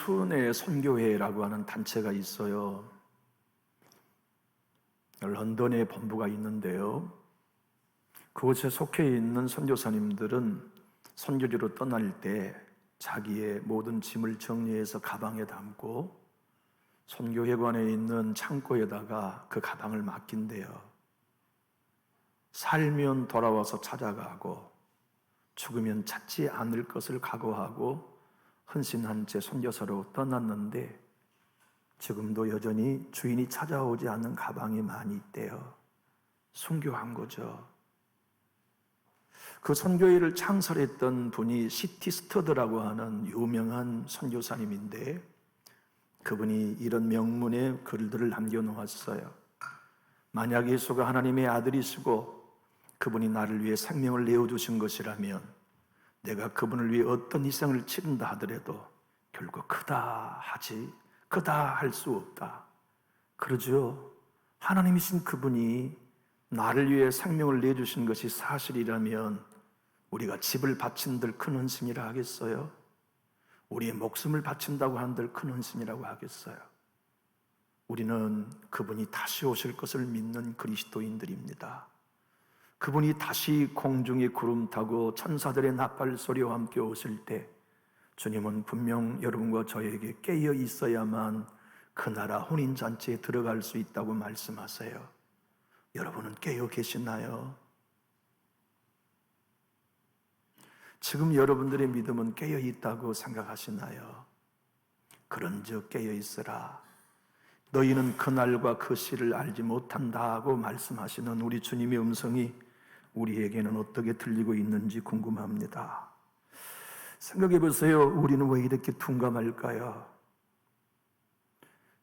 순회 선교회라고 하는 단체가 있어요. 런던에 본부가 있는데요. 그곳에 속해 있는 선교사님들은 선교지로 떠날 때 자기의 모든 짐을 정리해서 가방에 담고 선교회관에 있는 창고에다가 그 가방을 맡긴대요. 살면 돌아와서 찾아가고 죽으면 찾지 않을 것을 각오하고 헌신한 채 선교사로 떠났는데 지금도 여전히 주인이 찾아오지 않는 가방이 많이 있대요. 순교한 거죠. 그 선교회를 창설했던 분이 시티 스터드라고 하는 유명한 선교사님인데 그분이 이런 명문의 글들을 남겨놓았어요. 만약 예수가 하나님의 아들이시고 그분이 나를 위해 생명을 내어주신 것이라면 내가 그분을 위해 어떤 희생을 치른다 하더라도 결국 그다 할 수 없다. 그러죠. 하나님이신 그분이 나를 위해 생명을 내주신 것이 사실이라면 우리가 집을 바친들 큰 헌신이라 하겠어요? 우리의 목숨을 바친다고 한들 큰 헌신이라고 하겠어요? 우리는 그분이 다시 오실 것을 믿는 그리스도인들입니다. 그분이 다시 공중에 구름 타고 천사들의 나팔 소리와 함께 오실 때 주님은 분명 여러분과 저에게 깨어 있어야만 그 나라 혼인잔치에 들어갈 수 있다고 말씀하세요. 여러분은 깨어 계시나요? 지금 여러분들의 믿음은 깨어 있다고 생각하시나요? 그런즉 깨어 있으라. 너희는 그날과 그 시를 알지 못한다고 말씀하시는 우리 주님의 음성이 우리에게는 어떻게 들리고 있는지 궁금합니다. 생각해 보세요. 우리는 왜 이렇게 둔감할까요?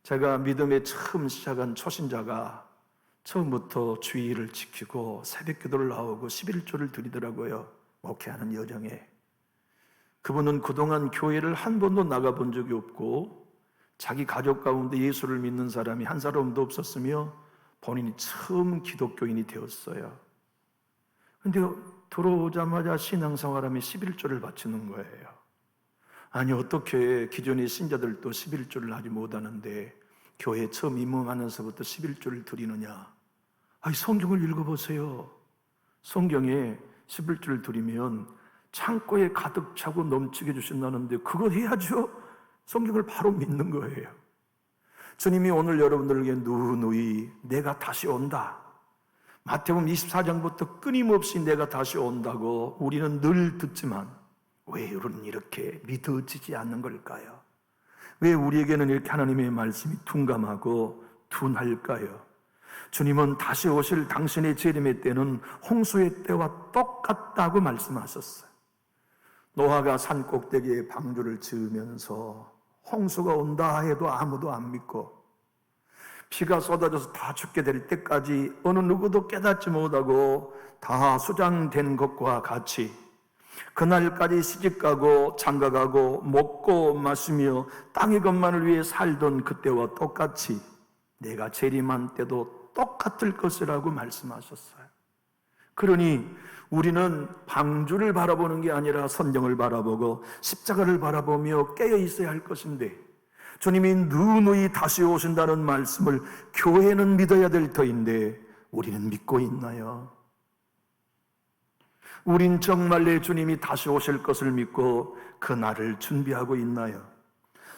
제가 믿음에 처음 시작한 초신자가 처음부터 주의를 지키고 새벽 기도를 나오고 11조를 드리더라고요. 목회하는 여정에. 그분은 그동안 교회를 한 번도 나가본 적이 없고 자기 가족 가운데 예수를 믿는 사람이 한 사람도 없었으며 본인이 처음 기독교인이 되었어요. 근데 들어오자마자 신앙생활하며 11조를 바치는 거예요. 아니 어떻게 기존의 신자들도 11조를 하지 못하는데 교회에 처음 입문하면서부터 11조를 드리느냐. 아니 성경을 읽어보세요. 성경에 11조를 드리면 창고에 가득 차고 넘치게 해주신다는데 그거 해야죠. 성경을 바로 믿는 거예요. 주님이 오늘 여러분들에게 누누이 내가 다시 온다. 마태복음 24장부터 끊임없이 내가 다시 온다고 우리는 늘 듣지만 왜 우리는 이렇게 믿어지지 않는 걸까요? 왜 우리에게는 이렇게 하나님의 말씀이 둔감하고 둔할까요? 주님은 다시 오실 당신의 재림의 때는 홍수의 때와 똑같다고 말씀하셨어요. 노아가 산 꼭대기에 방주를 지으면서 홍수가 온다 해도 아무도 안 믿고 피가 쏟아져서 다 죽게 될 때까지 어느 누구도 깨닫지 못하고 다 수장된 것과 같이 그날까지 시집가고 장가가고 먹고 마시며 땅의 것만을 위해 살던 그때와 똑같이 내가 재림한 때도 똑같을 것이라고 말씀하셨어요. 그러니 우리는 방주를 바라보는 게 아니라 성경을 바라보고 십자가를 바라보며 깨어 있어야 할 것인데 주님이 누누이 다시 오신다는 말씀을 교회는 믿어야 될 터인데 우리는 믿고 있나요? 우린 정말 내 주님이 다시 오실 것을 믿고 그 날을 준비하고 있나요?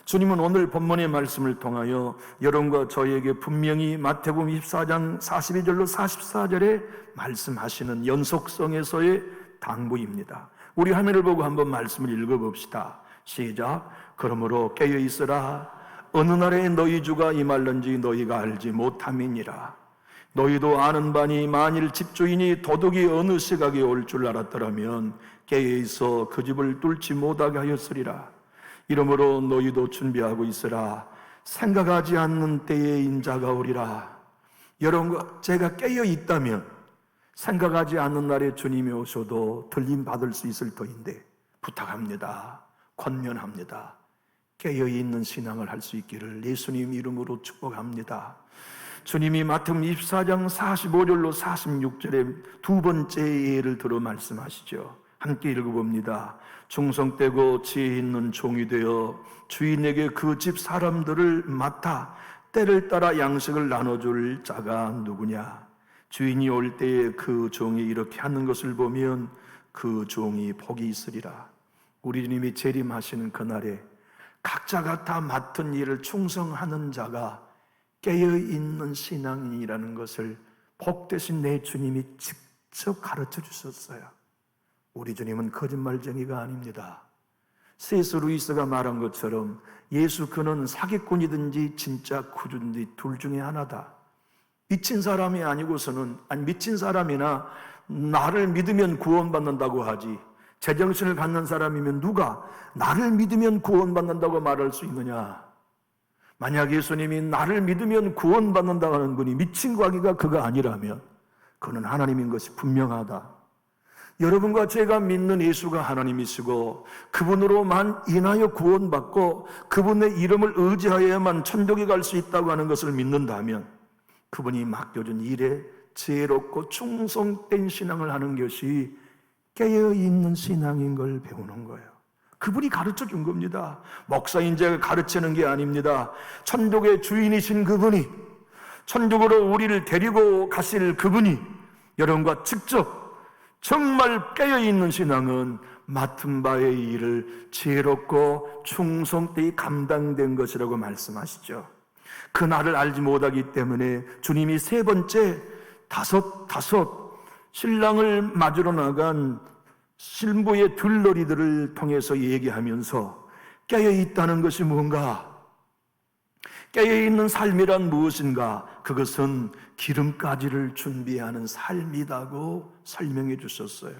주님은 오늘 본문의 말씀을 통하여 여러분과 저에게 분명히 마태복음 24장 42절로 44절에 말씀하시는 연속성에서의 당부입니다. 우리 화면을 보고 한번 말씀을 읽어봅시다. 시작. 그러므로 깨어 있으라. 어느 날에 너희 주가 임할는지 너희가 알지 못함이니라. 너희도 아는 바니 만일 집주인이 도둑이 어느 시각에 올 줄 알았더라면 깨어 있어 그 집을 뚫지 못하게 하였으리라. 이러므로 너희도 준비하고 있으라. 생각하지 않는 때에 인자가 오리라. 여러분과 제가 깨어 있다면 생각하지 않는 날에 주님이 오셔도 들림 받을 수 있을 터인데 부탁합니다. 권면합니다. 깨어있는 신앙을 할 수 있기를 예수님 이름으로 축복합니다. 주님이 마태복음 24장 45절로 46절에 두 번째 예를 들어 말씀하시죠. 함께 읽어봅니다. 충성되고 지혜 있는 종이 되어 주인에게 그 집 사람들을 맡아 때를 따라 양식을 나눠줄 자가 누구냐? 주인이 올 때에 그 종이 이렇게 하는 것을 보면 그 종이 복이 있으리라. 우리 주님이 재림하시는 그날에 각자가 다 맡은 일을 충성하는 자가 깨어있는 신앙인이라는 것을 복되신 내 주님이 직접 가르쳐 주셨어요. 우리 주님은 거짓말쟁이가 아닙니다. C.S. 루이스가 말한 것처럼 예수 그는 사기꾼이든지 진짜 구주든지 둘 중에 하나다. 미친 사람이 아니고서는, 미친 사람이나 나를 믿으면 구원받는다고 하지, 제정신을 갖는 사람이면 누가 나를 믿으면 구원받는다고 말할 수 있느냐? 만약 예수님이 나를 믿으면 구원받는다고 하는 분이 미친 과기가 그가 아니라면 그는 하나님인 것이 분명하다. 여러분과 제가 믿는 예수가 하나님이시고 그분으로만 인하여 구원받고 그분의 이름을 의지하여야만 천국에 갈 수 있다고 하는 것을 믿는다면 그분이 맡겨준 일에 지혜롭고 충성된 신앙을 하는 것이 깨어있는 신앙인 걸 배우는 거예요. 그분이 가르쳐 준 겁니다. 목사인 제가 가르치는 게 아닙니다. 천국의 주인이신 그분이, 천국으로 우리를 데리고 가실 그분이 여러분과 직접 정말 깨어있는 신앙은 맡은 바의 일을 지혜롭고 충성되이 감당된 것이라고 말씀하시죠. 그날을 알지 못하기 때문에 주님이 세 번째 다섯 신랑을 맞으러 나간 신부의 들러리들을 통해서 얘기하면서 깨어있다는 것이 뭔가, 깨어있는 삶이란 무엇인가? 그것은 기름가지를 준비하는 삶이라고 설명해 주셨어요.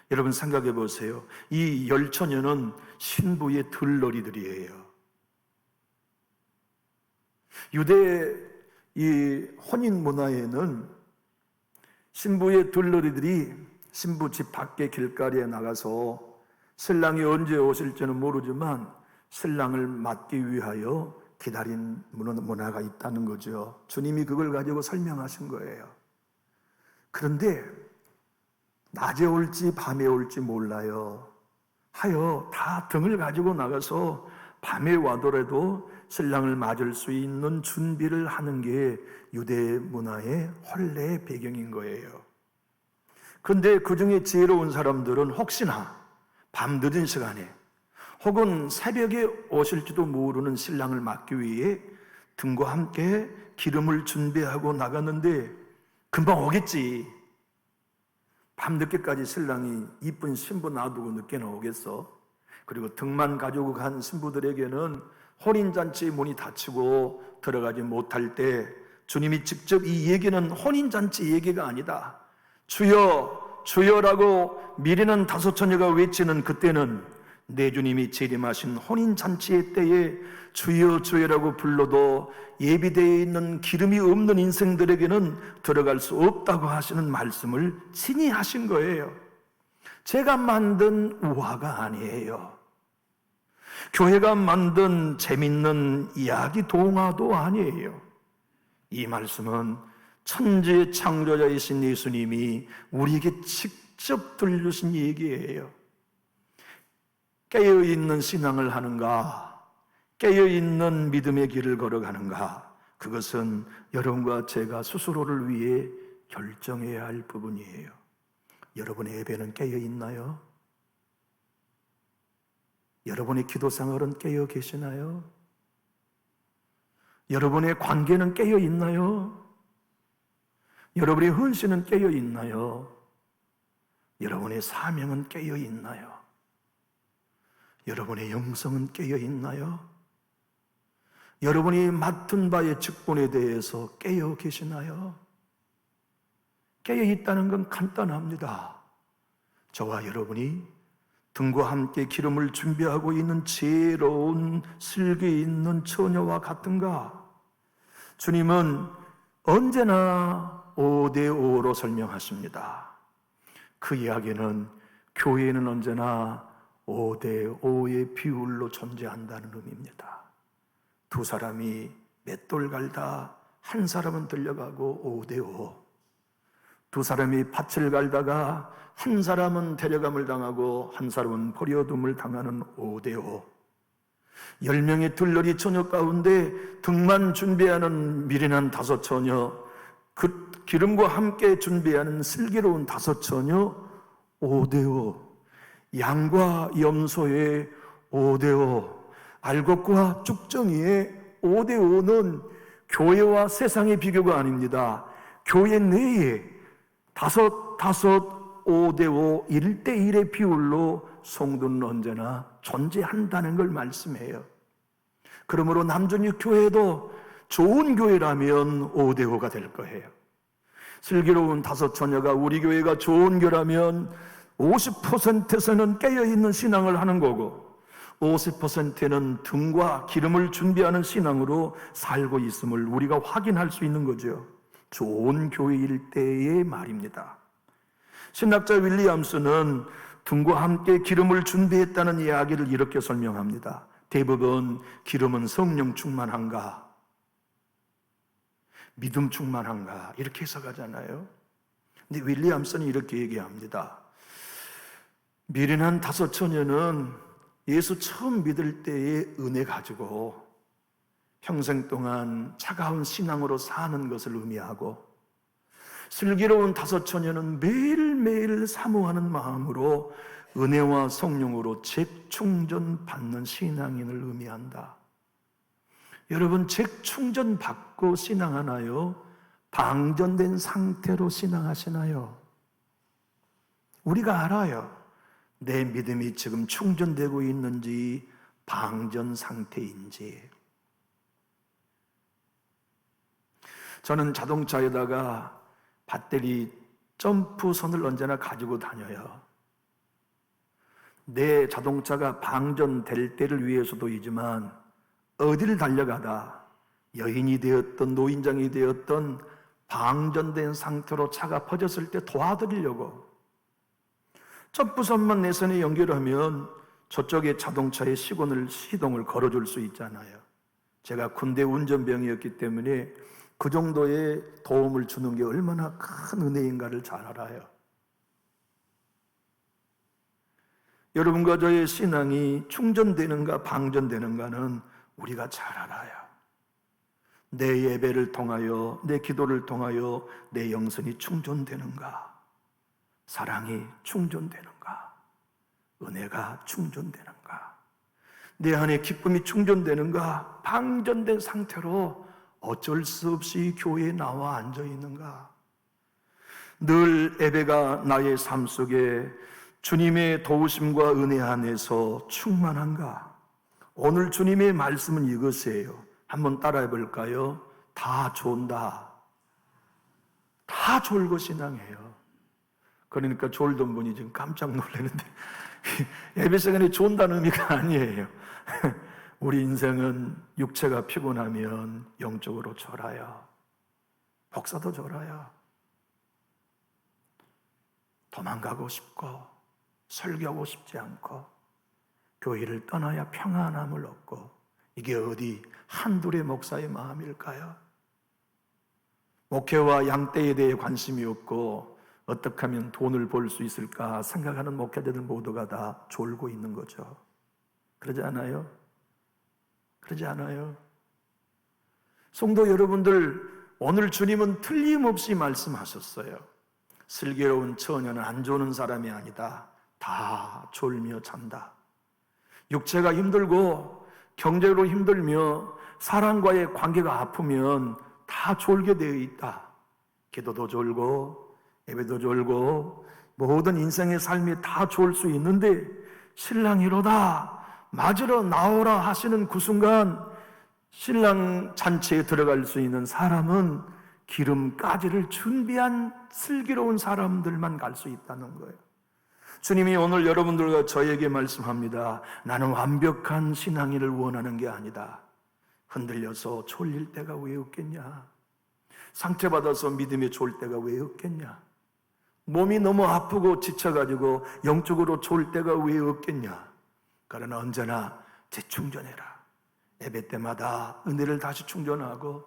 여러분 생각해 보세요. 이 열처녀는 신부의 들러리들이에요. 유대 이 혼인 문화에는 신부의 들러리들이 신부 집 밖에 길가리에 나가서 신랑이 언제 오실지는 모르지만 신랑을 맞기 위하여 기다린 문화가 있다는 거죠. 주님이 그걸 가지고 설명하신 거예요. 그런데 낮에 올지 밤에 올지 몰라요 하여 다 등을 가지고 나가서 밤에 와더라도 신랑을 맞을 수 있는 준비를 하는 게 유대 문화의 혼례의 배경인 거예요. 그런데 그 중에 지혜로운 사람들은 혹시나 밤 늦은 시간에 혹은 새벽에 오실지도 모르는 신랑을 맞기 위해 등과 함께 기름을 준비하고 나갔는데 금방 오겠지. 밤늦게까지 신랑이 이쁜 신부 놔두고 늦게는 오겠어. 그리고 등만 가지고 간 신부들에게는 혼인잔치 문이 닫히고 들어가지 못할 때 주님이 직접 이 얘기는 혼인잔치 얘기가 아니다. 주여 주여라고 미리는 다섯 처녀가 외치는 그때는 내 주님이 재림하신 혼인잔치의 때에 주여 주여라고 불러도 예비되어 있는 기름이 없는 인생들에게는 들어갈 수 없다고 하시는 말씀을 친히 하신 거예요. 제가 만든 우화가 아니에요. 교회가 만든 재밌는 이야기 동화도 아니에요. 이 말씀은 천지의 창조자이신 예수님이 우리에게 직접 들려주신 얘기예요. 깨어있는 신앙을 하는가, 깨어있는 믿음의 길을 걸어가는가, 그것은 여러분과 제가 스스로를 위해 결정해야 할 부분이에요. 여러분의 예배는 깨어있나요? 여러분의 기도 생활은 깨어 계시나요? 여러분의 관계는 깨어 있나요? 여러분의 헌신은 깨어 있나요? 여러분의 사명은 깨어 있나요? 여러분의 영성은 깨어 있나요? 여러분이 맡은 바의 직분에 대해서 깨어 계시나요? 깨어 있다는 건 간단합니다. 저와 여러분이 등과 함께 기름을 준비하고 있는 지혜로운 슬기 있는 처녀와 같은가? 주님은 언제나 5대5로 설명하십니다. 그 이야기는 교회는 언제나 5대5의 비율로 존재한다는 의미입니다. 두 사람이 맷돌 갈다 한 사람은 들려가고 5대5, 두 사람이 밭을 갈다가 한 사람은 데려감을 당하고 한 사람은 버려둠을 당하는 5대5. 10명의 들러리 처녀 가운데 등만 준비하는 미련한 5 처녀, 그 기름과 함께 준비하는 슬기로운 5 처녀, 5대5. 양과 염소의 5대5, 알곡과 쭉정이의 5대5는 교회와 세상의 비교가 아닙니다. 교회 내에 5, 5대5, 1대1의 비율로 성도는 언제나 존재한다는 걸 말씀해요. 그러므로 남준육 교회도 좋은 교회라면 5대5가 될 거예요. 슬기로운 5 처녀가 우리 교회가 좋은 교라면 50%에서는 깨어있는 신앙을 하는 거고 50%는 등과 기름을 준비하는 신앙으로 살고 있음을 우리가 확인할 수 있는 거죠. 좋은 교회일 때의 말입니다. 신학자 윌리엄스는 등과 함께 기름을 준비했다는 이야기를 이렇게 설명합니다. 대부분 기름은 성령 충만한가, 믿음 충만한가 이렇게 해석하잖아요. 근데 윌리엄스는 이렇게 얘기합니다. 미련한 5 처녀는 예수 처음 믿을 때의 은혜 가지고 평생 동안 차가운 신앙으로 사는 것을 의미하고, 슬기로운 5 처녀는 매일매일 사모하는 마음으로 은혜와 성령으로 재충전 받는 신앙인을 의미한다. 여러분, 재충전 받고 신앙하나요? 방전된 상태로 신앙하시나요? 우리가 알아요. 내 믿음이 지금 충전되고 있는지 방전 상태인지. 저는 자동차에다가 배터리 점프선을 언제나 가지고 다녀요. 내 자동차가 방전될 때를 위해서도이지만 어디를 달려가다 여인이 되었던 노인장이 되었던 방전된 상태로 차가 퍼졌을 때 도와드리려고 점프선만 내 손에 연결하면 저쪽에 자동차의 시동을 걸어줄 수 있잖아요. 제가 군대 운전병이었기 때문에 그 정도의 도움을 주는 게 얼마나 큰 은혜인가를 잘 알아요. 여러분과 저의 신앙이 충전되는가 방전되는가는 우리가 잘 알아요. 내 예배를 통하여, 내 기도를 통하여 내 영성이 충전되는가, 사랑이 충전되는가, 은혜가 충전되는가, 내 안에 기쁨이 충전되는가, 방전된 상태로 어쩔 수 없이 교회에 나와 앉아 있는가, 늘 예배가 나의 삶 속에 주님의 도우심과 은혜 안에서 충만한가. 오늘 주님의 말씀은 이것이에요. 한번 따라해 볼까요? 다 졸다. 다 졸고 신앙해요. 그러니까 졸던 분이 지금 깜짝 놀라는데 예배 시간에 존다는 의미가 아니에요. 우리 인생은 육체가 피곤하면 영적으로 졸아요. 복사도 졸아요. 도망가고 싶고 설교하고 싶지 않고 교회를 떠나야 평안함을 얻고, 이게 어디 한둘의 목사의 마음일까요? 목회와 양떼에 대해 관심이 없고 어떻게 하면 돈을 벌 수 있을까 생각하는 목회자들 모두가 다 졸고 있는 거죠. 그러지 않아요? 그러지 않아요? 성도 여러분들, 오늘 주님은 틀림없이 말씀하셨어요. 슬기로운 처녀는 안 조는 사람이 아니다. 다 졸며 잔다. 육체가 힘들고 경제로 힘들며 사람과의 관계가 아프면 다 졸게 되어 있다. 기도도 졸고 예배도 졸고 모든 인생의 삶이 다 졸 수 있는데, 신랑이로다 맞으러 나오라 하시는 그 순간 신랑 잔치에 들어갈 수 있는 사람은 기름가지를 준비한 슬기로운 사람들만 갈 수 있다는 거예요. 주님이 오늘 여러분들과 저에게 말씀합니다. 나는 완벽한 신앙인을 원하는 게 아니다. 흔들려서 졸릴 때가 왜 없겠냐? 상처받아서 믿음에 졸 때가 왜 없겠냐? 몸이 너무 아프고 지쳐가지고 영적으로 졸 때가 왜 없겠냐? 그러나 언제나 재충전해라. 예배 때마다 은혜를 다시 충전하고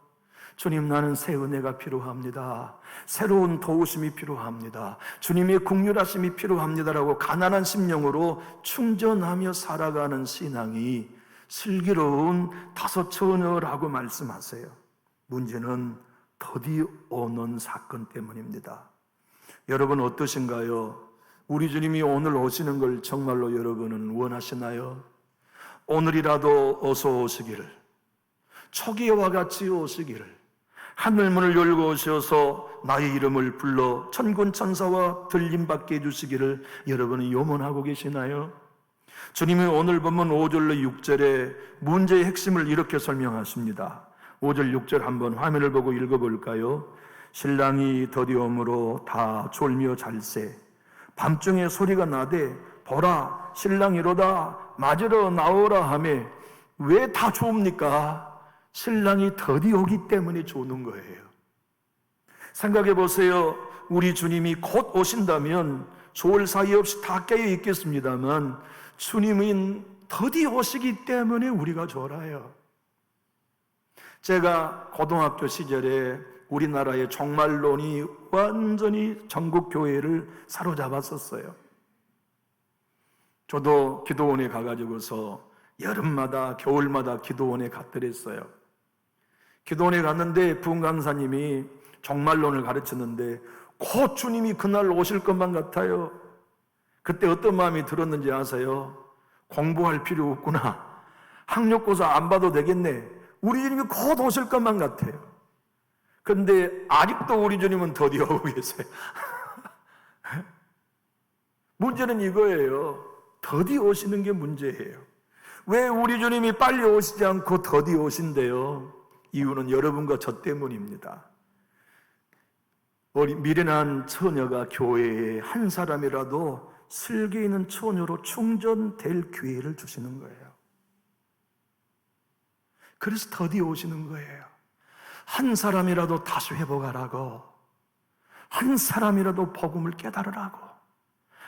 주님, 나는 새 은혜가 필요합니다. 새로운 도우심이 필요합니다. 주님의 긍휼하심이 필요합니다라고 가난한 심령으로 충전하며 살아가는 신앙이 슬기로운 다섯 처녀라고 말씀하세요. 문제는 더디 오는 사건 때문입니다. 여러분 어떠신가요? 우리 주님이 오늘 오시는 걸 정말로 여러분은 원하시나요? 오늘이라도 어서 오시기를, 초기와 같이 오시기를, 하늘문을 열고 오셔서 나의 이름을 불러 천군 천사와 들림받게 해주시기를 여러분은 염원하고 계시나요? 주님이 오늘 본문 5절로 6절에 문제의 핵심을 이렇게 설명하십니다. 5절 6절 한번 화면을 보고 읽어볼까요? 신랑이 더디옴으로 다 졸며 잘세 밤중에 소리가 나되 보라 신랑이로다 맞으러 나오라 하매 왜 다 좋습니까? 신랑이 더디오기 때문에 조는 거예요. 생각해 보세요. 우리 주님이 곧 오신다면 좋을 사이 없이 다 깨어 있겠습니다만 주님은 더디 오시기 때문에 우리가 졸아요. 제가 고등학교 시절에 우리나라의 종말론이 완전히 전국 교회를 사로잡았었어요. 저도 기도원에 가가지고서 여름마다 겨울마다 기도원에 갔더랬어요. 기도원에 갔는데 부흥 강사님이 종말론을 가르쳤는데 곧 주님이 그날 오실 것만 같아요. 그때 어떤 마음이 들었는지 아세요? 공부할 필요 없구나. 학력고사 안 봐도 되겠네. 우리 주님이 곧 오실 것만 같아요. 그런데 아직도 우리 주님은 더디 오고 계세요. 문제는 이거예요. 더디 오시는 게 문제예요. 왜 우리 주님이 빨리 오시지 않고 더디 오신대요? 이유는 여러분과 저 때문입니다. 미련한 처녀가 교회에 한 사람이라도 슬기 있는 처녀로 충전될 기회를 주시는 거예요. 그래서 더디 오시는 거예요. 한 사람이라도 다시 회복하라고, 한 사람이라도 복음을 깨달으라고,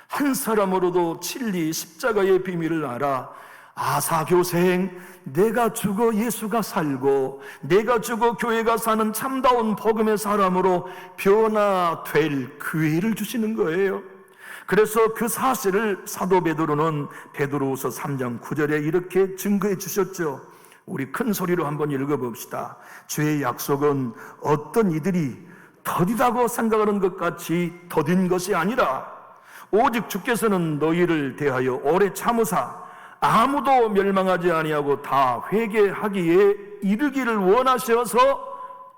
한 사람으로도 진리 십자가의 비밀을 알아 아사교생, 내가 죽어 예수가 살고 내가 죽어 교회가 사는 참다운 복음의 사람으로 변화될 기회를 주시는 거예요. 그래서 그 사실을 사도 베드로는 베드로후서 3장 9절에 이렇게 증거해 주셨죠. 우리 큰 소리로 한번 읽어봅시다. 주의 약속은 어떤 이들이 더디다고 생각하는 것 같이 더딘 것이 아니라 오직 주께서는 너희를 대하여 오래 참으사 아무도 멸망하지 아니하고 다 회개하기에 이르기를 원하셔서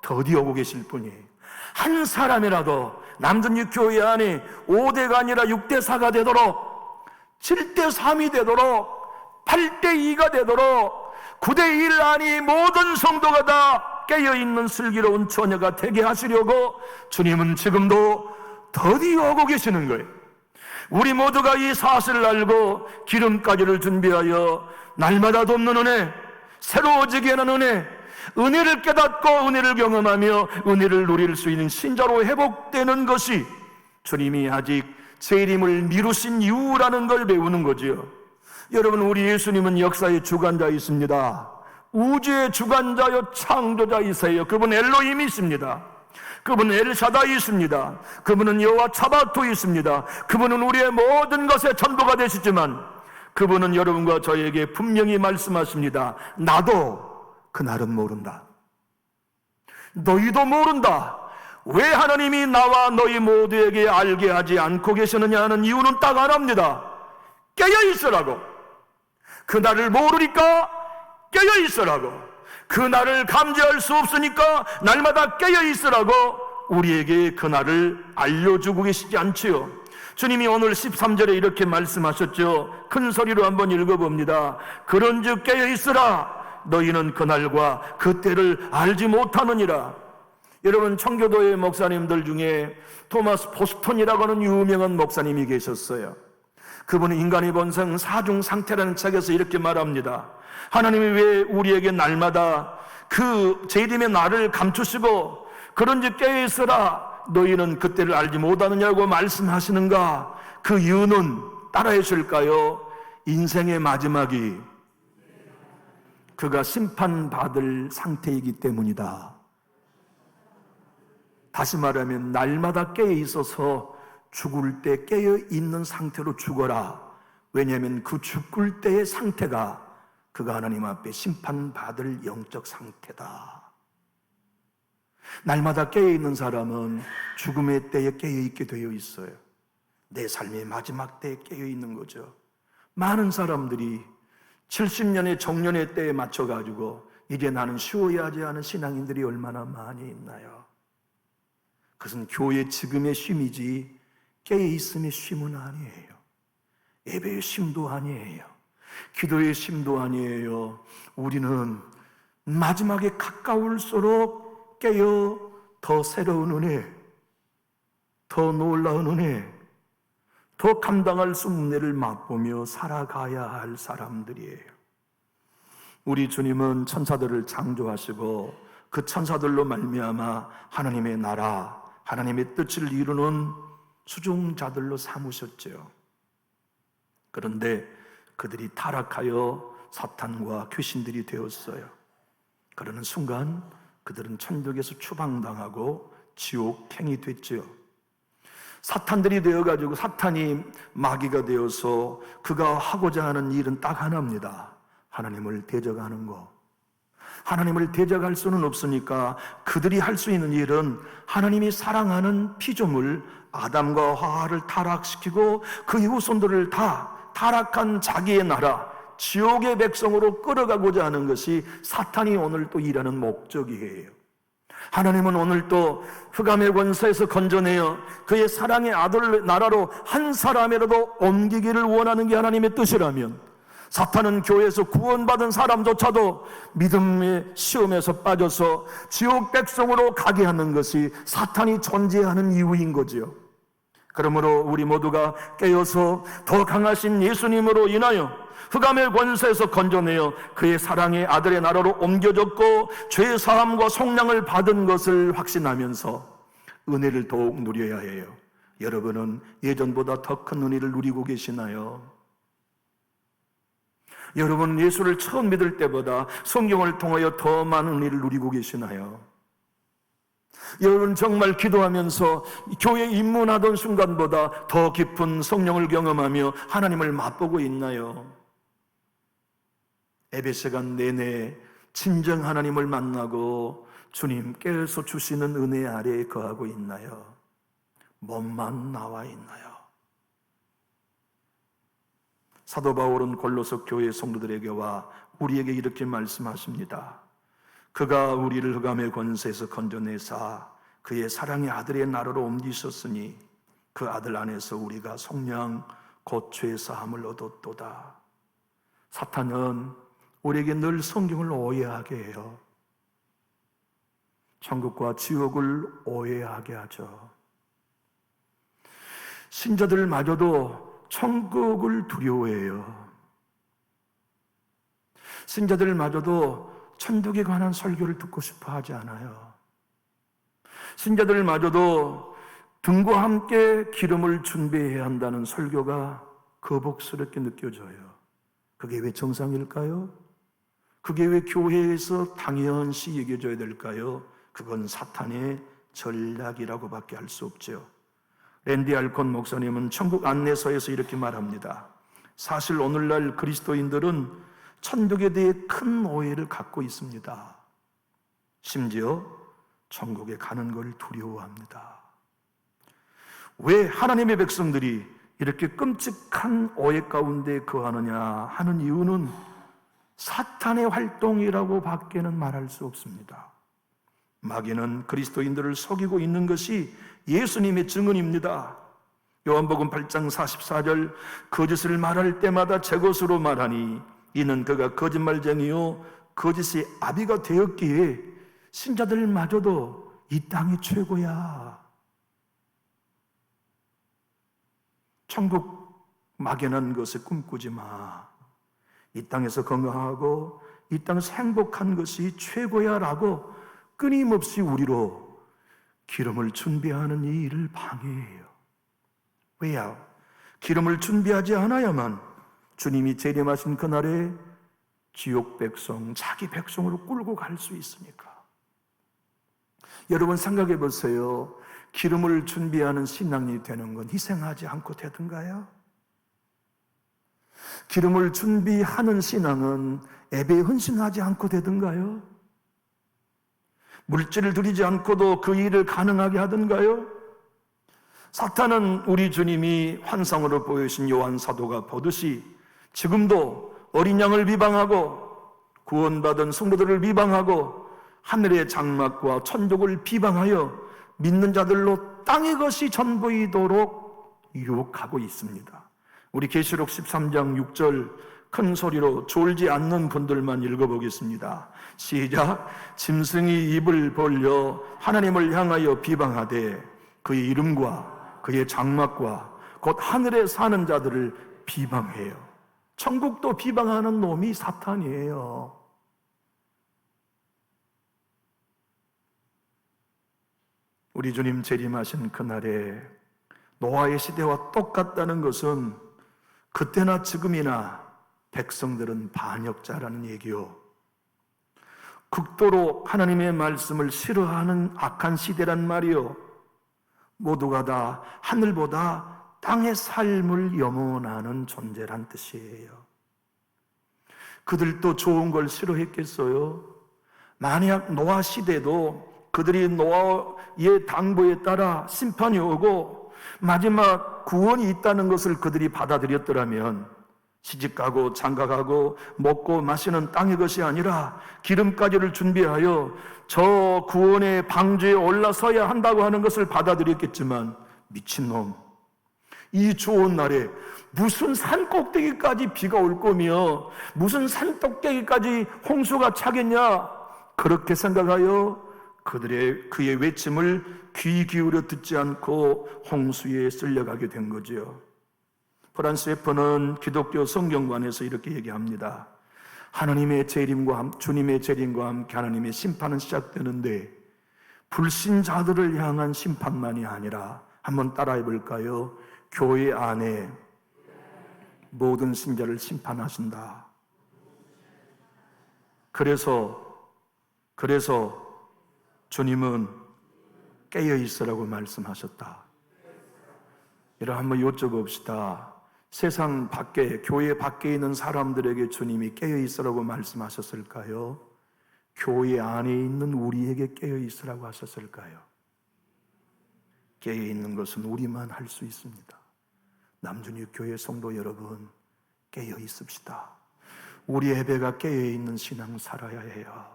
더디 오고 계실 뿐이에요. 한 사람이라도 남전육 교회 안에 5대가 아니라 6대4가 되도록, 7대3이 되도록, 8대2가 되도록, 9대1 아니 모든 성도가 다 깨어있는 슬기로운 처녀가 되게 하시려고 주님은 지금도 더디 오고 계시는 거예요. 우리 모두가 이 사실을 알고 기름가지를 준비하여 날마다 돕는 은혜, 새로워지게 하는 은혜, 은혜를 깨닫고 은혜를 경험하며 은혜를 누릴 수 있는 신자로 회복되는 것이 주님이 아직 재림을 미루신 이유라는 걸 배우는 거지요. 여러분, 우리 예수님은 역사의 주관자이십니다. 우주의 주관자요 창조자이세요. 그분 엘로힘이십니다. 그분은 엘샤다이십니다. 그분은 여호와 차바토이십니다. 그분은 우리의 모든 것의 전부가 되시지만 그분은 여러분과 저에게 분명히 말씀하십니다. 나도 그날은 모른다. 너희도 모른다. 왜 하나님이 나와 너희 모두에게 알게 하지 않고 계시느냐 하는 이유는 딱 하나입니다. 깨어있으라고. 그날을 모르니까 깨어있으라고. 그날을 감지할 수 없으니까 날마다 깨어있으라고 우리에게 그날을 알려주고 계시지 않지요. 주님이 오늘 13절에 이렇게 말씀하셨죠. 큰 소리로 한번 읽어봅니다. 그런즉 깨어있으라. 너희는 그날과 그때를 알지 못하느니라. 여러분, 청교도의 목사님들 중에 토마스 포스턴이라고 하는 유명한 목사님이 계셨어요. 그분은 인간의 본성 사중 상태라는 책에서 이렇게 말합니다. 하나님이 왜 우리에게 날마다 그 재림의 날을 감추시고 그런즉 깨어있으라 너희는 그때를 알지 못하느냐고 말씀하시는가? 그 이유는 따라해 주실까요? 인생의 마지막이 그가 심판받을 상태이기 때문이다. 다시 말하면 날마다 깨어 있어서 죽을 때 깨어 있는 상태로 죽어라. 왜냐하면 그 죽을 때의 상태가 그가 하나님 앞에 심판받을 영적 상태다. 날마다 깨어 있는 사람은 죽음의 때에 깨어 있게 되어 있어요. 내 삶의 마지막 때에 깨어 있는 거죠. 많은 사람들이 70년의 정년의 때에 맞춰가지고 이제 나는 쉬어야 하지 않은 신앙인들이 얼마나 많이 있나요? 그것은 교회 지금의 쉼이지 깨어 있음의 쉼은 아니에요. 예배의 쉼도 아니에요. 기도의 쉼도 아니에요. 우리는 마지막에 가까울수록 깨어 더 새로운 은혜, 더 놀라운 은혜, 더 감당할 수 없는 은혜를 맛보며 살아가야 할 사람들이에요. 우리 주님은 천사들을 창조하시고 그 천사들로 말미암아 하나님의 나라, 하나님의 뜻을 이루는 수종자들로 삼으셨죠. 그런데 그들이 타락하여 사탄과 귀신들이 되었어요. 그러는 순간 그들은 천국에서 추방당하고 지옥행이 됐죠. 사탄들이 되어가지고 사탄이 마귀가 되어서 그가 하고자 하는 일은 딱 하나입니다. 하나님을 대적하는 거. 하나님을 대적할 수는 없으니까 그들이 할 수 있는 일은 하나님이 사랑하는 피조물 아담과 하와를 타락시키고 그 이후손들을 다 타락한 자기의 나라 지옥의 백성으로 끌어가고자 하는 것이 사탄이 오늘 또 일하는 목적이에요. 하나님은 오늘 또 흑암의 권세에서 건져내어 그의 사랑의 아들 나라로 한 사람이라도 옮기기를 원하는 게 하나님의 뜻이라면, 사탄은 교회에서 구원받은 사람조차도 믿음의 시험에서 빠져서 지옥 백성으로 가게 하는 것이 사탄이 존재하는 이유인 거지요. 그러므로 우리 모두가 깨어서 더 강하신 예수님으로 인하여 흑암의 권세에서 건져내어 그의 사랑의 아들의 나라로 옮겨졌고 죄의 사함과 속량을 받은 것을 확신하면서 은혜를 더욱 누려야 해요. 여러분은 예전보다 더 큰 은혜를 누리고 계시나요? 여러분은 예수를 처음 믿을 때보다 성경을 통하여 더 많은 은혜를 누리고 계시나요? 여러분 정말 기도하면서 교회에 입문하던 순간보다 더 깊은 성령을 경험하며 하나님을 맛보고 있나요? 예배 시간 내내 진정 하나님을 만나고 주님께서 주시는 은혜 아래에 거하고 있나요? 몸만 나와 있나요? 사도 바울은 골로새 교회 성도들에게와 우리에게 이렇게 말씀하십니다. 그가 우리를 흑암의 권세에서 건져내사 그의 사랑의 아들의 나라로 옮기셨으니 그 아들 안에서 우리가 속량 곧 죄 사함을 얻었도다. 사탄은 우리에게 늘 성경을 오해하게 해요. 천국과 지옥을 오해하게 하죠. 신자들마저도 천국을 두려워해요. 신자들마저도 천국에 관한 설교를 듣고 싶어 하지 않아요. 신자들마저도 등과 함께 기름을 준비해야 한다는 설교가 거북스럽게 느껴져요. 그게 왜 정상일까요? 그게 왜 교회에서 당연시 여겨져야 될까요? 그건 사탄의 전략이라고밖에 할 수 없죠. 랜디 알콘 목사님은 천국 안내서에서 이렇게 말합니다. 사실 오늘날 그리스도인들은 천국에 대해 큰 오해를 갖고 있습니다. 심지어 천국에 가는 걸 두려워합니다. 왜 하나님의 백성들이 이렇게 끔찍한 오해 가운데 거하느냐 하는 이유는 사탄의 활동이라고 밖에는 말할 수 없습니다. 마귀는 그리스도인들을 속이고 있는 것이 예수님의 증언입니다. 요한복음 8장 44절 거짓을 말할 때마다 제 것으로 말하니 이는 그가 거짓말쟁이요 거짓의 아비가 되었기에 신자들마저도 이 땅이 최고야. 천국 막연한 것을 꿈꾸지 마. 이 땅에서 건강하고 이 땅에서 행복한 것이 최고야 라고 끊임없이 우리로 기름을 준비하는 이 일을 방해해요. 왜요? 기름을 준비하지 않아야만 주님이 재림하신 그날에 지옥 백성, 자기 백성으로 끌고 갈 수 있으니까. 여러분 생각해 보세요. 기름을 준비하는 신랑이 되는 건 희생하지 않고 되던가요? 기름을 준비하는 신앙은 예배에 헌신하지 않고 되던가요? 물질을 들이지 않고도 그 일을 가능하게 하던가요? 사탄은 우리 주님이 환상으로 보여주신 요한 사도가 보듯이 지금도 어린 양을 비방하고 구원받은 성도들을 비방하고 하늘의 장막과 천국을 비방하여 믿는 자들로 땅의 것이 전부이도록 유혹하고 있습니다. 우리 계시록 13장 6절 큰 소리로 졸지 않는 분들만 읽어보겠습니다. 시작. 짐승이 입을 벌려 하나님을 향하여 비방하되 그의 이름과 그의 장막과 곧 하늘에 사는 자들을 비방해요. 천국도 비방하는 놈이 사탄이에요. 우리 주님 재림하신 그날에 노아의 시대와 똑같다는 것은 그때나 지금이나 백성들은 반역자라는 얘기요. 극도로 하나님의 말씀을 싫어하는 악한 시대란 말이요. 모두가 다 하늘보다 땅의 삶을 염원하는 존재란 뜻이에요. 그들도 좋은 걸 싫어했겠어요? 만약 노아 시대도 그들이 노아의 당부에 따라 심판이 오고 마지막 구원이 있다는 것을 그들이 받아들였더라면 시집가고 장가가고 먹고 마시는 땅의 것이 아니라 기름가지를 준비하여 저 구원의 방주에 올라서야 한다고 하는 것을 받아들였겠지만 미친놈, 이 좋은 날에 무슨 산 꼭대기까지 비가 올 거며 무슨 산 꼭대기까지 홍수가 차겠냐, 그렇게 생각하여 그의 외침을 귀 기울여 듣지 않고 홍수에 쓸려가게 된 거죠. 프란스 웨퍼는 기독교 성경관에서 이렇게 얘기합니다. 하나님의 재림과 주님의 재림과 함께 하나님의 심판은 시작되는데 불신자들을 향한 심판만이 아니라, 한번 따라해 볼까요? 교회 안에 모든 신자를 심판하신다. 그래서 주님은 깨어 있으라고 말씀하셨다. 이를 한번 여쭤봅시다. 세상 밖에, 교회 밖에 있는 사람들에게 주님이 깨어 있으라고 말씀하셨을까요? 교회 안에 있는 우리에게 깨어 있으라고 하셨을까요? 깨어 있는 것은 우리만 할 수 있습니다. 남준육 교회 성도 여러분, 깨어 있읍시다. 우리 예배가 깨어 있는 신앙 살아야 해요.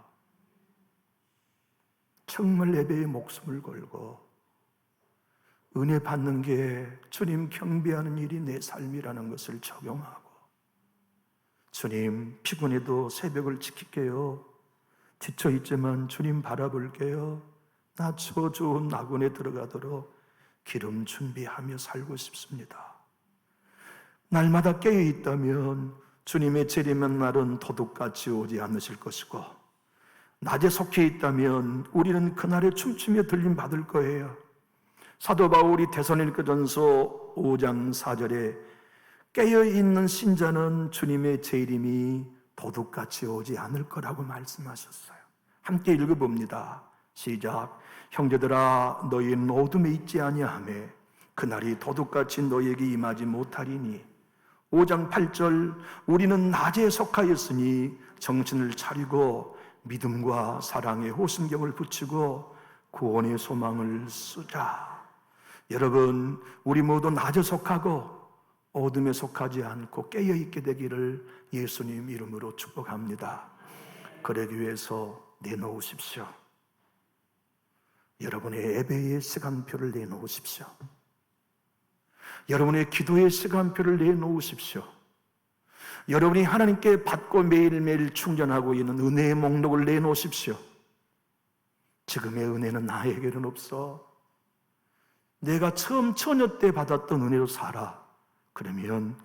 정말 예배에 목숨을 걸고 은혜 받는 게 주님 경배하는 일이 내 삶이라는 것을 적용하고, 주님 피곤해도 새벽을 지킬게요. 지쳐있지만 주님 바라볼게요. 나 저 좋은 낙원에 들어가도록 기름 준비하며 살고 싶습니다. 날마다 깨어있다면 주님의 재림의 날은 도둑같이 오지 않으실 것이고, 낮에 속해 있다면 우리는 그날에 춤추며 들림 받을 거예요. 사도 바울이 데살로니가전서 5장 4절에 깨어있는 신자는 주님의 재림이 도둑같이 오지 않을 거라고 말씀하셨어요. 함께 읽어봅니다. 시작. 형제들아, 너희는 어둠에 있지 아니하매 그날이 도둑같이 너희에게 임하지 못하리니. 5장 8절, 우리는 낮에 속하였으니 정신을 차리고 믿음과 사랑의 호심경을 붙이고 구원의 소망을 쓰자. 여러분, 우리 모두 낮에 속하고 어둠에 속하지 않고 깨어있게 되기를 예수님 이름으로 축복합니다. 그러기 위해서 내놓으십시오. 여러분의 예배의 시간표를 내놓으십시오. 여러분의 기도의 시간표를 내놓으십시오. 여러분이 하나님께 받고 매일매일 충전하고 있는 은혜의 목록을 내놓으십시오. 지금의 은혜는 나에게는 없어. 내가 처음 처녀 때 받았던 은혜로 살아. 그러면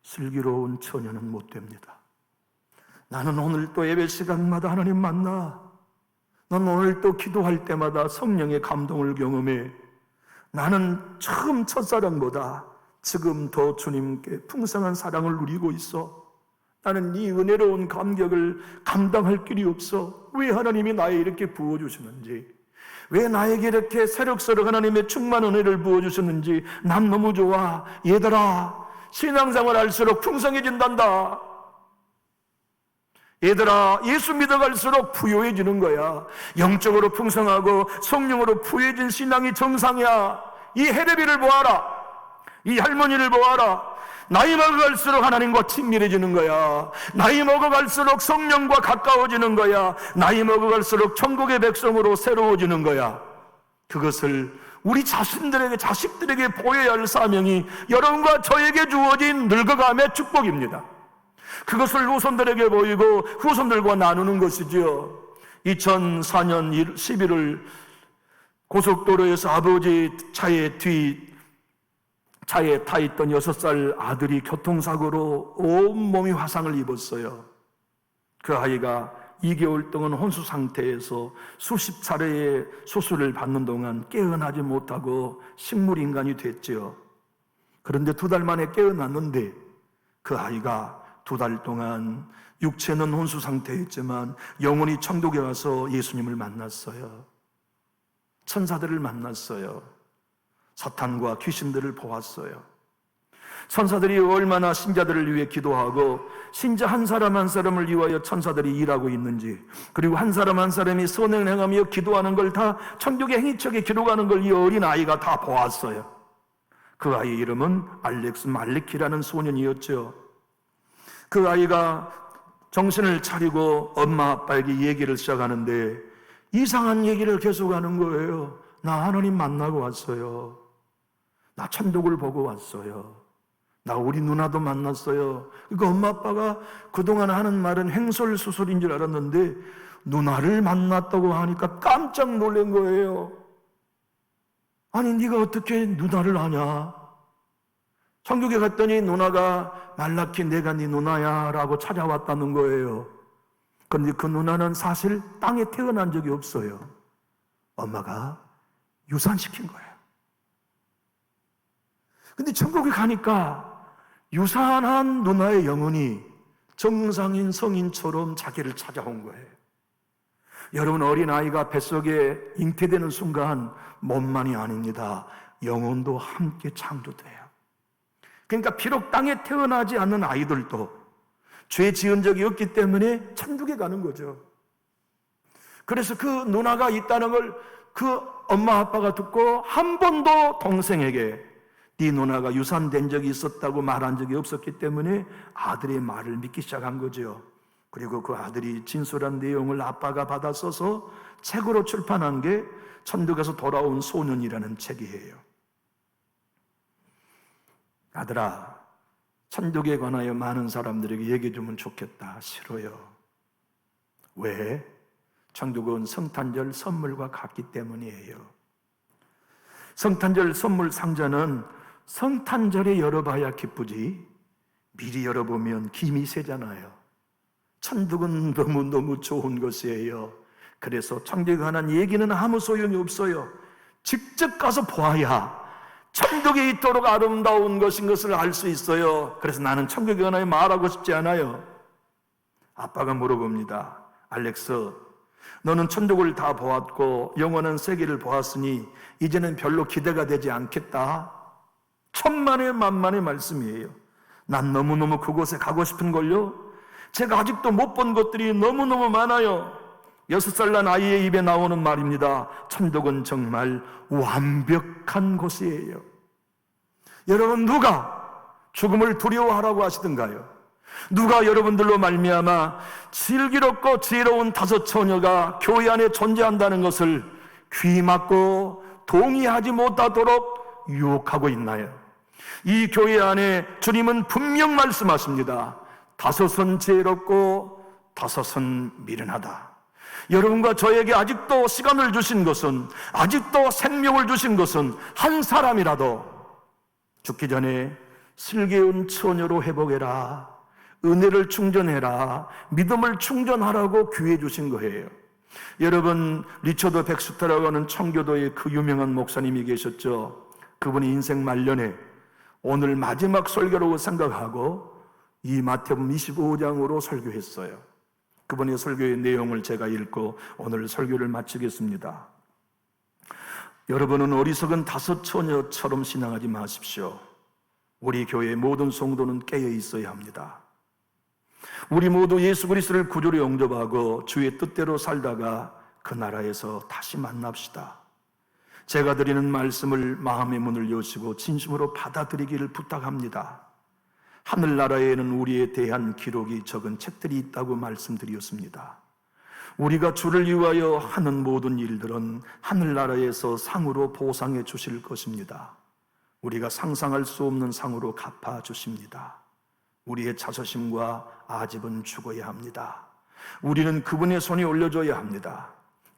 슬기로운 처녀는 못 됩니다. 나는 오늘 또 예배 시간마다 하나님 만나. 난 오늘 또 기도할 때마다 성령의 감동을 경험해. 나는 처음 첫사랑보다 지금 더 주님께 풍성한 사랑을 누리고 있어. 나는 이 은혜로운 감격을 감당할 길이 없어. 왜 하나님이 나에 이렇게 부어주시는지, 왜 나에게 이렇게 새록새록 하나님의 충만한 은혜를 부어주셨는지 난 너무 좋아. 얘들아, 신앙생활 할수록 풍성해진단다. 얘들아, 예수 믿어갈수록 부요해지는 거야. 영적으로 풍성하고 성령으로 부요해진 신앙이 정상이야. 이 헤레비를 보아라. 이 할머니를 보아라. 나이 먹어갈수록 하나님과 친밀해지는 거야. 나이 먹어갈수록 성령과 가까워지는 거야. 나이 먹어갈수록 천국의 백성으로 새로워지는 거야. 그것을 우리 자식들에게 보여야 할 사명이 여러분과 저에게 주어진 늙어감의 축복입니다. 그것을 후손들에게 보이고 후손들과 나누는 것이죠. 2004년 11월 고속도로에서 아버지 차에 타 있던 6살 아들이 교통사고로 온몸이 화상을 입었어요. 그 아이가 2개월 동안 혼수 상태에서 수십 차례의 수술을 받는 동안 깨어나지 못하고 식물인간이 됐죠. 그런데 2달 만에 깨어났는데 그 아이가 2달 동안 육체는 혼수 상태였지만 영혼이 천국에 와서 예수님을 만났어요. 천사들을 만났어요. 사탄과 귀신들을 보았어요. 천사들이 얼마나 신자들을 위해 기도하고 신자 한 사람 한 사람을 위하여 천사들이 일하고 있는지, 그리고 한 사람 한 사람이 선행을 행하며 기도하는 걸 다 천국의 행위책에 기록하는 걸 이 어린 아이가 다 보았어요. 그 아이의 이름은 알렉스 말레키라는 소년이었죠. 그 아이가 정신을 차리고 엄마 아빠에게 얘기를 시작하는데 이상한 얘기를 계속하는 거예요. 나 하나님 만나고 왔어요. 나 천국을 보고 왔어요. 나 우리 누나도 만났어요. 그러니까 엄마 아빠가 그동안 하는 말은 횡설수설인 줄 알았는데 누나를 만났다고 하니까 깜짝 놀란 거예요. 아니 네가 어떻게 누나를 아냐? 천국에 갔더니 누나가 말라키 내가 네 누나야 라고 찾아왔다는 거예요. 그런데 그 누나는 사실 땅에 태어난 적이 없어요. 엄마가 유산시킨 거예요. 근데 천국에 가니까 유산한 누나의 영혼이 정상인 성인처럼 자기를 찾아온 거예요. 여러분, 어린아이가 뱃속에 잉태되는 순간 몸만이 아닙니다. 영혼도 함께 창조돼요. 그러니까 비록 땅에 태어나지 않는 아이들도 죄 지은 적이 없기 때문에 천국에 가는 거죠. 그래서 그 누나가 있다는 걸 그 엄마 아빠가 듣고 한 번도 동생에게 네 누나가 유산된 적이 있었다고 말한 적이 없었기 때문에 아들의 말을 믿기 시작한 거죠. 그리고 그 아들이 진술한 내용을 아빠가 받아 써서 책으로 출판한 게 천국에서 돌아온 소년이라는 책이에요. 아들아, 천국에 관하여 많은 사람들에게 얘기해 주면 좋겠다. 싫어요. 왜? 천국은 성탄절 선물과 같기 때문이에요. 성탄절 선물 상자는 성탄절에 열어봐야 기쁘지 미리 열어보면 김이 새잖아요. 천국은 너무너무 좋은 것이에요. 그래서 천국에 관한 얘기는 아무 소용이 없어요. 직접 가서 보아야 천국에 있도록 아름다운 것인 것을 알 수 있어요. 그래서 나는 천국에 관하여 말하고 싶지 않아요. 아빠가 물어봅니다. 알렉스, 너는 천국을 다 보았고 영원한 세계를 보았으니 이제는 별로 기대가 되지 않겠다. 천만의 만만의 말씀이에요. 난 너무너무 그곳에 가고 싶은걸요. 제가 아직도 못 본 것들이 너무너무 많아요. 6살 난 아이의 입에 나오는 말입니다. 천국은 정말 완벽한 곳이에요. 여러분, 누가 죽음을 두려워하라고 하시던가요? 누가 여러분들로 말미암아 슬기롭고 지혜로운 5 처녀가 교회 안에 존재한다는 것을 귀 막고 동의하지 못하도록 유혹하고 있나요? 이 교회 안에 주님은 분명 말씀하십니다. 5은 지혜롭고 5은 미련하다. 여러분과 저에게 아직도 시간을 주신 것은, 아직도 생명을 주신 것은 한 사람이라도 죽기 전에 슬기로운 처녀로 회복해라, 은혜를 충전해라, 믿음을 충전하라고 기회 주신 거예요. 여러분, 리처드 백스터라고 하는 청교도의 그 유명한 목사님이 계셨죠. 그분이 인생 말년에 오늘 마지막 설교라고 생각하고 이 마태복음 25장으로 설교했어요. 그분의 설교의 내용을 제가 읽고 오늘 설교를 마치겠습니다. 여러분은 어리석은 다섯 처녀처럼 신앙하지 마십시오. 우리 교회의 모든 성도는 깨어 있어야 합니다. 우리 모두 예수 그리스도를 구주로 영접하고 주의 뜻대로 살다가 그 나라에서 다시 만납시다. 제가 드리는 말씀을 마음의 문을 여시고 진심으로 받아들이기를 부탁합니다. 하늘나라에는 우리에 대한 기록이 적은 책들이 있다고 말씀드렸습니다. 우리가 주를 위하여 하는 모든 일들은 하늘나라에서 상으로 보상해 주실 것입니다. 우리가 상상할 수 없는 상으로 갚아 주십니다. 우리의 자존심과 아집은 죽어야 합니다. 우리는 그분의 손에 올려줘야 합니다.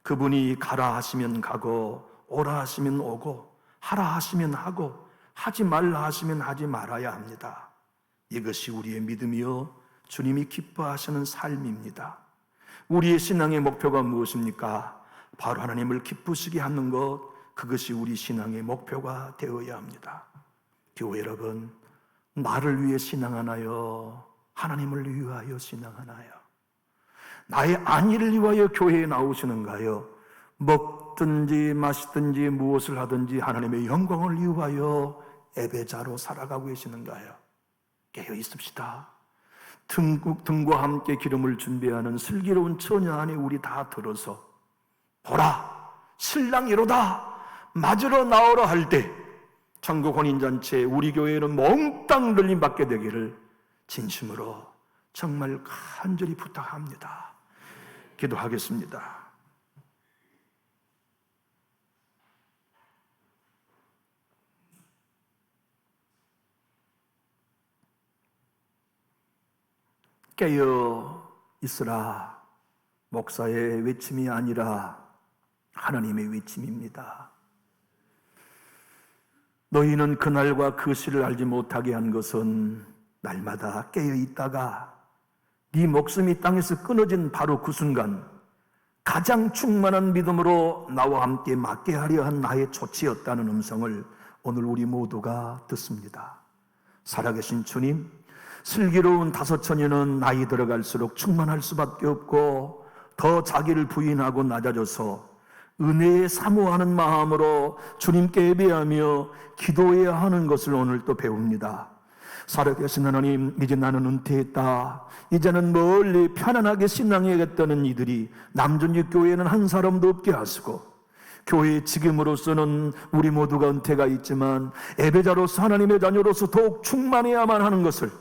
그분이 가라 하시면 가고 오라 하시면 오고 하라 하시면 하고 하지 말라 하시면 하지 말아야 합니다. 이것이 우리의 믿음이요 주님이 기뻐하시는 삶입니다. 우리의 신앙의 목표가 무엇입니까? 바로 하나님을 기쁘시게 하는 것, 그것이 우리 신앙의 목표가 되어야 합니다. 교회 여러분, 나를 위해 신앙하나요? 하나님을 위하여 신앙하나요? 나의 안위를 위하여 교회에 나오시는가요? 먹든지 마시든지 무엇을 하든지 하나님의 영광을 위하여 예배자로 살아가고 계시는가요? 깨어 있읍시다. 등과 함께 기름을 준비하는 슬기로운 처녀 안에 우리 다 들어서 보라 신랑이로다 맞으러 나오라 할 때 천국 혼인잔치에 우리 교회는 몽땅 들림 받게 되기를 진심으로 정말 간절히 부탁합니다. 기도하겠습니다. 깨어 있으라. 목사의 외침이 아니라 하나님의 외침입니다. 너희는 그날과 그 시를 알지 못하게 한 것은 날마다 깨어 있다가 네 목숨이 땅에서 끊어진 바로 그 순간 가장 충만한 믿음으로 나와 함께 맞게 하려 한 나의 조치였다는 음성을 오늘 우리 모두가 듣습니다. 살아계신 주님, 슬기로운 다섯 처녀는 나이 들어갈수록 충만할 수밖에 없고 더 자기를 부인하고 낮아져서 은혜에 사모하는 마음으로 주님께 예배하며 기도해야 하는 것을 오늘 또 배웁니다. 살아계신 하나님, 이제 나는 은퇴했다. 이제는 멀리 편안하게 신앙해야겠다는 이들이 남준육 교회에는 한 사람도 없게 하시고, 교회의 직임으로서는 우리 모두가 은퇴가 있지만 예배자로서 하나님의 자녀로서 더욱 충만해야만 하는 것을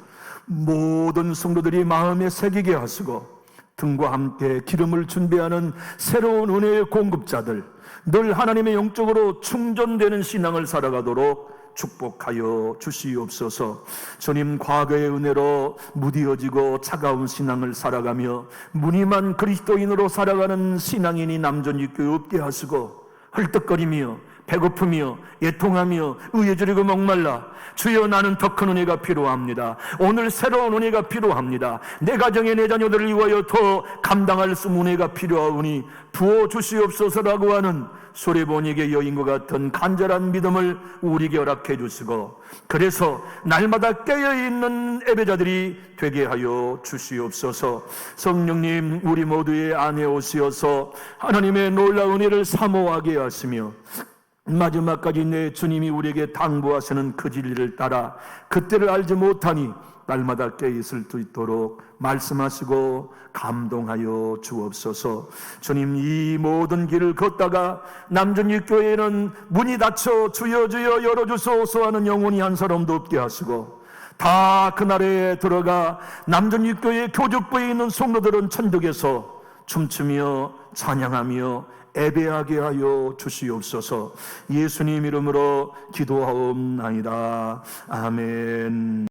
모든 성도들이 마음에 새기게 하시고, 등과 함께 기름을 준비하는 새로운 은혜의 공급자들, 늘 하나님의 영적으로 충전되는 신앙을 살아가도록 축복하여 주시옵소서. 주님, 과거의 은혜로 무디어지고 차가운 신앙을 살아가며 무늬만 그리스도인으로 살아가는 신앙인이 남존육교에 없게 하시고, 헐떡거리며 배고프며 애통하며 의에 주리고 목말라 주여 나는 더 큰 은혜가 필요합니다. 오늘 새로운 은혜가 필요합니다. 내 가정에 내 자녀들을 위하여 더 감당할 수 있는 은혜가 필요하오니 부어주시옵소서라고 하는 수레보니게 여인과 같은 간절한 믿음을 우리에게 허락해 주시고, 그래서 날마다 깨어있는 예배자들이 되게 하여 주시옵소서. 성령님, 우리 모두의 안에 오시어서 하나님의 놀라운 은혜를 사모하게 하시며 마지막까지 내 주님이 우리에게 당부하시는 그 진리를 따라 그때를 알지 못하니 날마다 깨어있을 수 있도록 말씀하시고 감동하여 주옵소서. 주님, 이 모든 길을 걷다가 남준육교회에는 문이 닫혀 주여 주여 열어주소서 하는 영혼이 한 사람도 없게 하시고, 다 그날에 들어가 남준육교회 교족부에 있는 성도들은 천국에서 춤추며 찬양하며 예배하게 하여 주시옵소서. 예수님 이름으로 기도하옵나이다. 아멘.